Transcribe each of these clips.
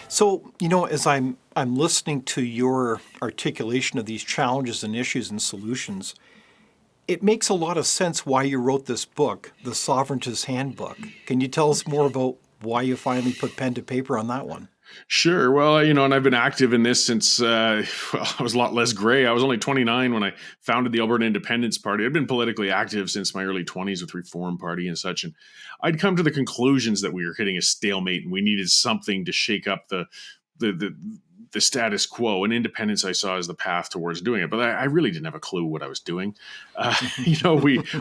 So, as I'm listening to your articulation of these challenges and issues and solutions, it makes a lot of sense why you wrote this book, The Sovereigntist Handbook. Can you tell us more about why you finally put pen to paper on that one? Sure. Well, and I've been active in this since well, I was a lot less gray. I was only 29 when I founded the Alberta Independence Party. I'd been politically active since my early 20s with Reform Party and such. And I'd come to the conclusions that we were hitting a stalemate and we needed something to shake up the, the, the status quo. And independence I saw as the path towards doing it. But I really didn't have a clue what I was doing.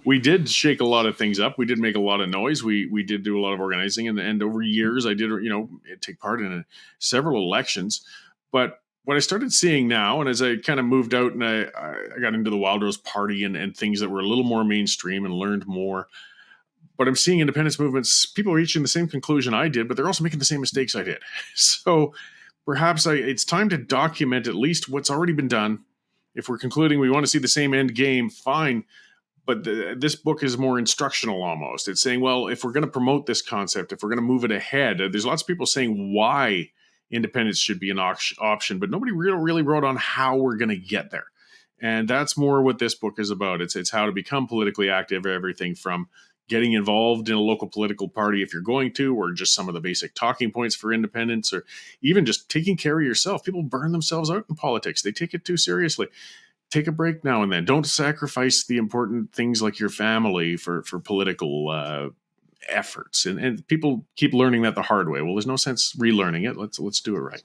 We did shake a lot of things up. We did make a lot of noise. We did do a lot of organizing, and over years I did take part in several elections. But what I started seeing now, and as I kind of moved out and I got into the Wild Rose Party and things that were a little more mainstream and learned more. But I'm seeing independence movements, people reaching the same conclusion I did, but they're also making the same mistakes I did. So perhaps it's time to document at least what's already been done. If we're concluding we want to see the same end game, fine. But this book is more instructional almost. It's saying, well, if we're going to promote this concept, if we're going to move it ahead, there's lots of people saying why independence should be an option, but nobody really wrote on how we're going to get there. And that's more what this book is about. It's how to become politically active, everything from getting involved in a local political party if you're going to, or just some of the basic talking points for independence, or even just taking care of yourself. People burn themselves out in politics. They take it too seriously. Take a break now and then. Don't sacrifice the important things like your family for political efforts. And people keep learning that the hard way. Well, there's no sense relearning it. Let's do it right.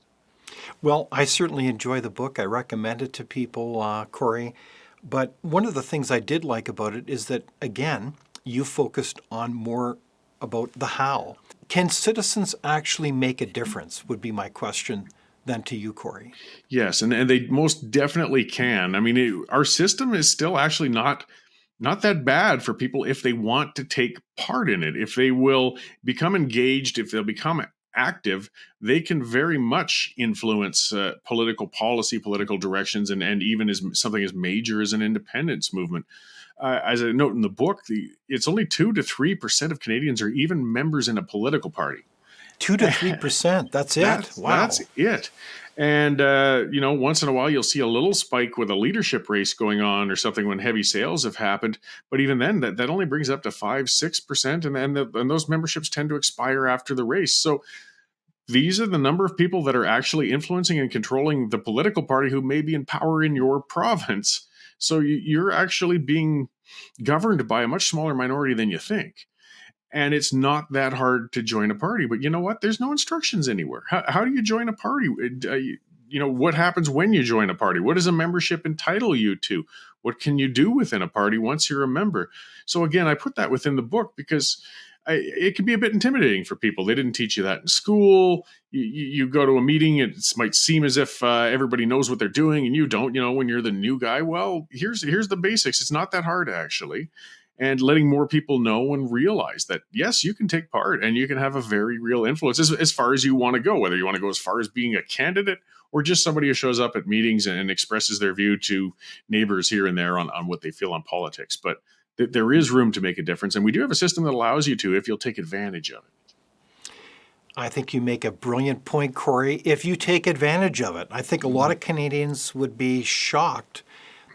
Well, I certainly enjoy the book. I recommend it to people, Cory. But one of the things I did like about it is that, again, you focused on more about the how. Can citizens actually make a difference, would be my question then to you, Cory. Yes, and they most definitely can. I mean, our system is still actually not that bad for people if they want to take part in it. If they will become engaged, if they'll become active, they can very much influence political policy, political directions, and even as something as major as an independence movement. As I note in the book, it's only 2 to 3% of Canadians are even members in a political party. 2 to 3%. That's it. Wow. That's it. And, once in a while, you'll see a little spike with a leadership race going on or something when heavy sales have happened. But even then, that only brings up to 5-6%. And those memberships tend to expire after the race. So these are the number of people that are actually influencing and controlling the political party who may be in power in your province. So you're actually being governed by a much smaller minority than you think. And it's not that hard to join a party. But you know what? There's no instructions anywhere. How do you join a party? What happens when you join a party? What does a membership entitle you to? What can you do within a party once you're a member? So again, I put that within the book because it can be a bit intimidating for people. They didn't teach you that in school. You go to a meeting, it might seem as if everybody knows what they're doing and you don't, when you're the new guy. Well, here's the basics. It's not that hard, actually. And letting more people know and realize that, yes, you can take part and you can have a very real influence as far as you want to go, whether you want to go as far as being a candidate or just somebody who shows up at meetings and expresses their view to neighbors here and there on what they feel on politics. But there is room to make a difference. And we do have a system that allows you to if you'll take advantage of it. I think you make a brilliant point, Cory. If you take advantage of it, I think a lot of Canadians would be shocked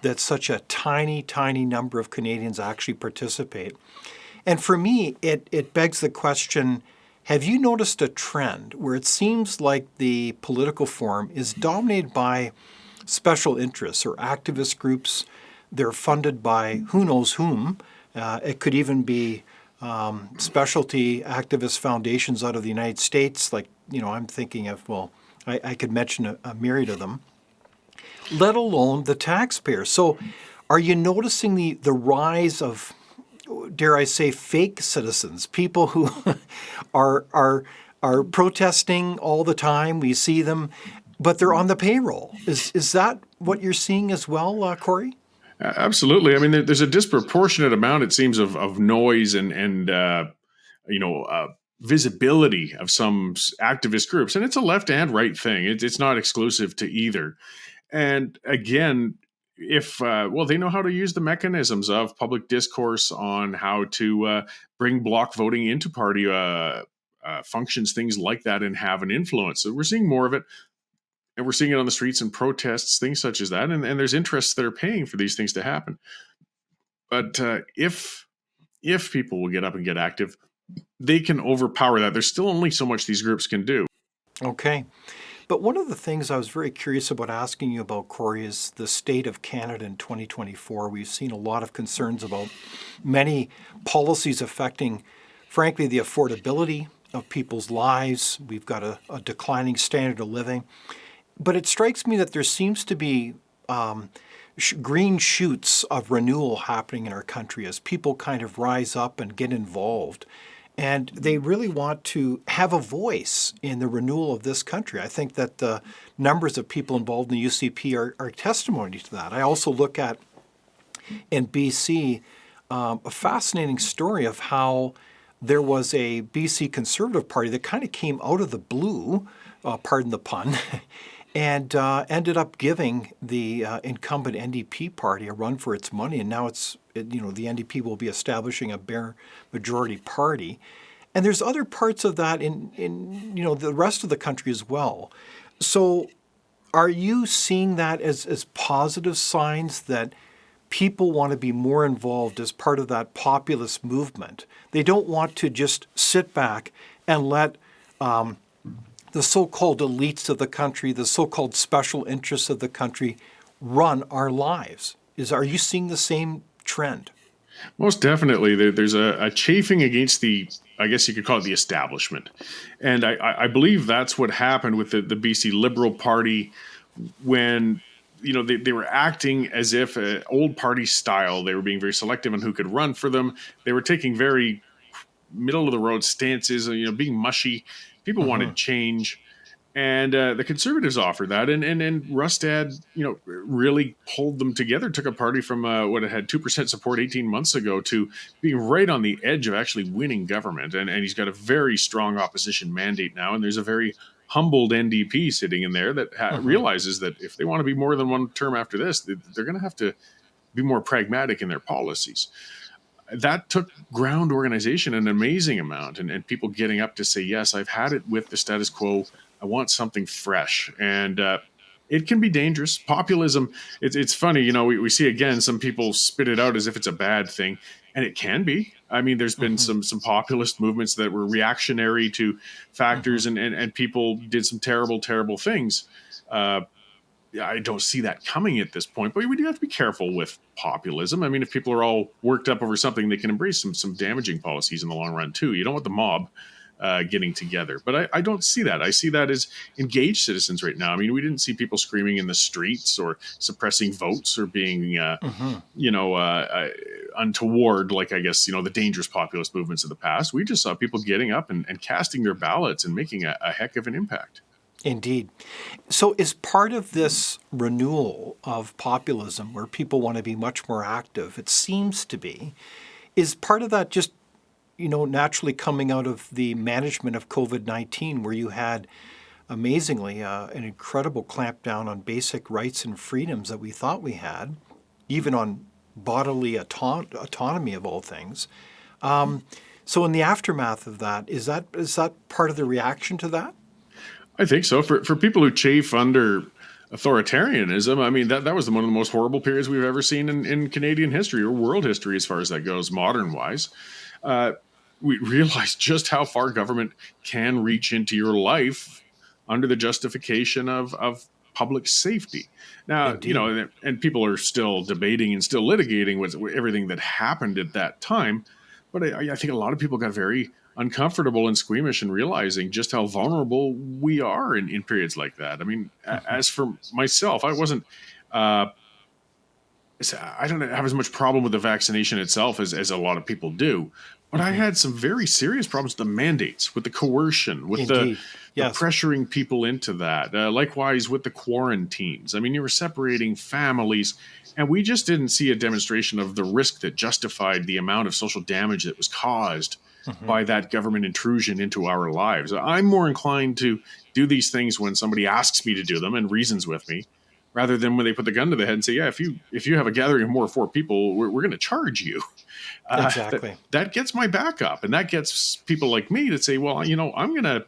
that such a tiny, tiny number of Canadians actually participate. And for me, it begs the question, have you noticed a trend where it seems like the political forum is dominated by special interests or activist groups? They're funded by who knows whom. It could even be specialty activist foundations out of the United States. Like, I'm thinking of, I could mention a myriad of them, let alone the taxpayers. So are you noticing the rise of, dare I say, fake citizens, people who are protesting all the time? We see them, but they're on the payroll. Is that what you're seeing as well, Cory? Absolutely. I mean, there's a disproportionate amount, it seems, of noise and visibility of some activist groups, and it's a left and right thing. It's not exclusive to either. And again, if they know how to use the mechanisms of public discourse on how to bring block voting into party functions, things like that, and have an influence. So we're seeing more of it, and we're seeing it on the streets and protests, things such as that. And there's interests that are paying for these things to happen. But if people will get up and get active, they can overpower that. There's still only so much these groups can do. Okay. But one of the things I was very curious about asking you about, Cory, is the state of Canada in 2024. We've seen a lot of concerns about many policies affecting, frankly, the affordability of people's lives. We've got a declining standard of living. But it strikes me that there seems to be green shoots of renewal happening in our country as people kind of rise up and get involved. And they really want to have a voice in the renewal of this country. I think that the numbers of people involved in the UCP are testimony to that. I also look at, in BC, a fascinating story of how there was a BC Conservative Party that kind of came out of the blue, pardon the pun, and ended up giving the incumbent NDP party a run for its money. And now the NDP will be establishing a bare majority party. And there's other parts of that in the rest of the country as well. So are you seeing that as positive signs that people want to be more involved as part of that populist movement? They don't want to just sit back and let the so-called elites of the country, the so-called special interests of the country run our lives. Are you seeing the same trend? Most definitely. There's a chafing against I guess you could call it the establishment. And I believe that's what happened with the BC Liberal Party when they were acting as if old party style. They were being very selective on who could run for them. They were taking very middle of the road stances, being mushy. People wanted change. And the Conservatives offered that, and Rustad, really pulled them together. Took a party from what it had 2% support 18 months ago to being right on the edge of actually winning government. And he's got a very strong opposition mandate now, and there's a very humbled NDP sitting in there that realizes that if they want to be more than one term after this, they're going to have to be more pragmatic in their policies. That took ground organization an amazing amount, and people getting up to say, yes, I've had it with the status quo. I want something fresh. And it can be dangerous. Populism, it's funny, we see again, some people spit it out as if it's a bad thing, and it can be. I mean, there's been some populist movements that were reactionary to factors, and people did some terrible, terrible things. I don't see that coming at this point, but we do have to be careful with populism. I mean, if people are all worked up over something, they can embrace some damaging policies in the long run too. You don't want the mob getting together, but I don't see that. I see that as engaged citizens right now. I mean, we didn't see people screaming in the streets or suppressing votes or being, untoward, like I guess the dangerous populist movements of the past. We just saw people getting up and casting their ballots and making a heck of an impact. Indeed. So is part of this renewal of populism where people want to be much more active, it seems to be, is part of that just, naturally coming out of the management of COVID-19 where you had, amazingly, an incredible clampdown on basic rights and freedoms that we thought we had, even on bodily autonomy of all things. So in the aftermath of that, is that part of the reaction to that? I think so. For people who chafe under authoritarianism, I mean, that was one of the most horrible periods we've ever seen in Canadian history or world history as far as that goes, modern-wise. We realized just how far government can reach into your life under the justification of public safety. Now, Indeed. and people are still debating and still litigating with everything that happened at that time. But I think a lot of people got very uncomfortable and squeamish and realizing just how vulnerable we are in periods like that. I mean, as for myself, I wasn't, I don't have as much problem with the vaccination itself as a lot of people do. But I had some very serious problems with the mandates, with the coercion, with Indeed. the Yes. pressuring people into that. Likewise with the quarantines. I mean, you were separating families, and we just didn't see a demonstration of the risk that justified the amount of social damage that was caused by that government intrusion into our lives. I'm more inclined to do these things when somebody asks me to do them and reasons with me, rather than when they put the gun to the head and say, yeah, if you have a gathering of more than 4 people, we're going to charge you. Exactly. That gets my back up, and that gets people like me to say, well, I'm going to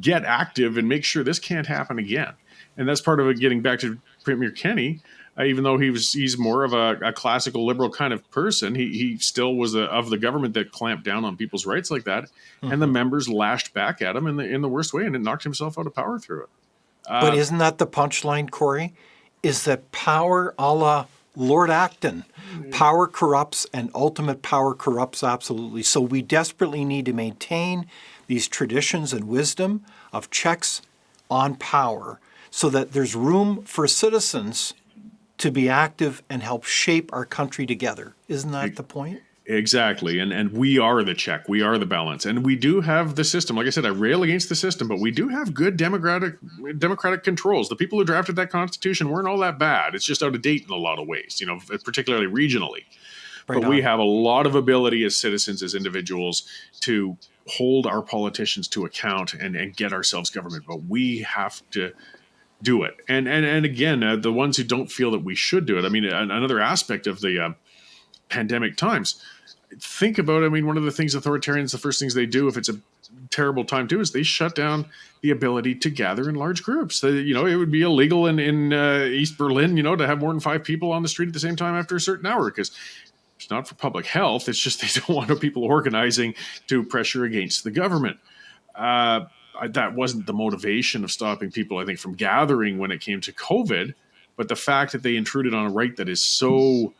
get active and make sure this can't happen again. And that's part of it. Getting back to Premier Kenney, even though he's more of a classical liberal kind of person, he still was of the government that clamped down on people's rights like that, and the members lashed back at him in the worst way, and it knocked himself out of power through it. But isn't that the punchline, Cory? Is that power a la Lord Acton? Power corrupts, and ultimate power corrupts absolutely. So we desperately need to maintain these traditions and wisdom of checks on power so that there's room for citizens to be active and help shape our country together. Isn't that the point? Exactly. And we are the check. We are the balance. And we do have the system. Like I said, I rail against the system, but we do have good democratic controls. The people who drafted that Constitution weren't all that bad. It's just out of date in a lot of ways, particularly regionally. Right but we on. have a lot of ability as citizens, as individuals, to hold our politicians to account and get ourselves government. But we have to do it. And again, the ones who don't feel that we should do it. I mean, another aspect of the pandemic times, think about, one of the things authoritarians, the first things they do if it's a terrible time too, is they shut down the ability to gather in large groups. It would be illegal in East Berlin, to have more than 5 people on the street at the same time after a certain hour, because it's not for public health. It's just they don't want people organizing to pressure against the government. That wasn't the motivation of stopping people, I think, from gathering when it came to COVID, but the fact that they intruded on a right that is so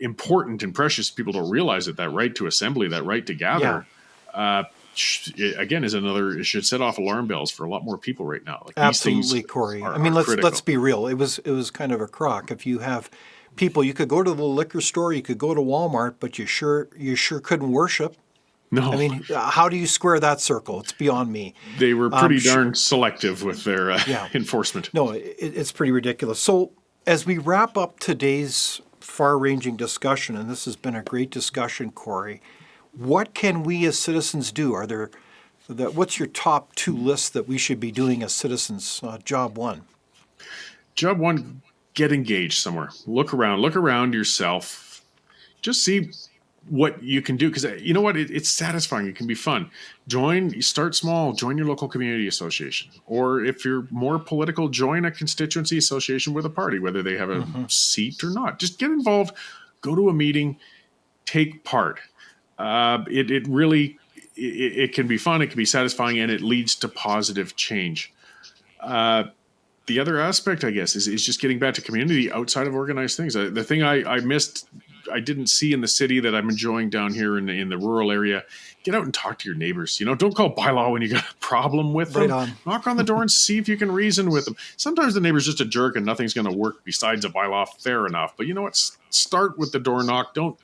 important and precious, people don't realize that right to assembly, that right to gather, again, it should set off alarm bells for a lot more people right now. Like, absolutely, Cory. Let's be real. It was kind of a crock. If you have people, you could go to the liquor store, you could go to Walmart, but you sure couldn't worship. No. How do you square that circle? It's beyond me. They were pretty darn selective with their enforcement. No, it's pretty ridiculous. So as we wrap up today's far-ranging discussion, and this has been a great discussion, Cory, what can we as citizens do? What's your top 2 lists that we should be doing as citizens? Job 1. Job 1, get engaged somewhere. Look around yourself. Just see what you can do, because you know what, it's satisfying. It can be fun. Start small. Join your local community association, or if you're more political, join a constituency association with a party, whether they have a seat or not. Just get involved. Go to a meeting. Take part. It really can be fun. It can be satisfying, and it leads to positive change. The other aspect, I guess, is just getting back to community outside of organized things. The thing I missed, I didn't see in the city that I'm enjoying down here in the rural area. Get out and talk to your neighbors. Don't call bylaw when you got a problem with them. Right on. Knock on the door and see if you can reason with them. Sometimes the neighbor's just a jerk and nothing's going to work besides a bylaw. Fair enough. But you know what? Start with the door knock. Don't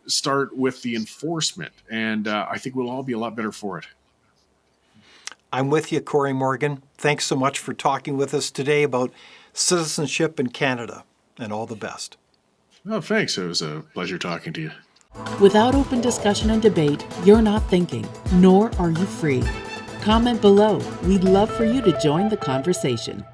start with the enforcement. And I think we'll all be a lot better for it. I'm with you, Cory Morgan. Thanks so much for talking with us today about citizenship in Canada, and all the best. Oh, thanks. It was a pleasure talking to you. Without open discussion and debate, you're not thinking, nor are you free. Comment below. We'd love for you to join the conversation.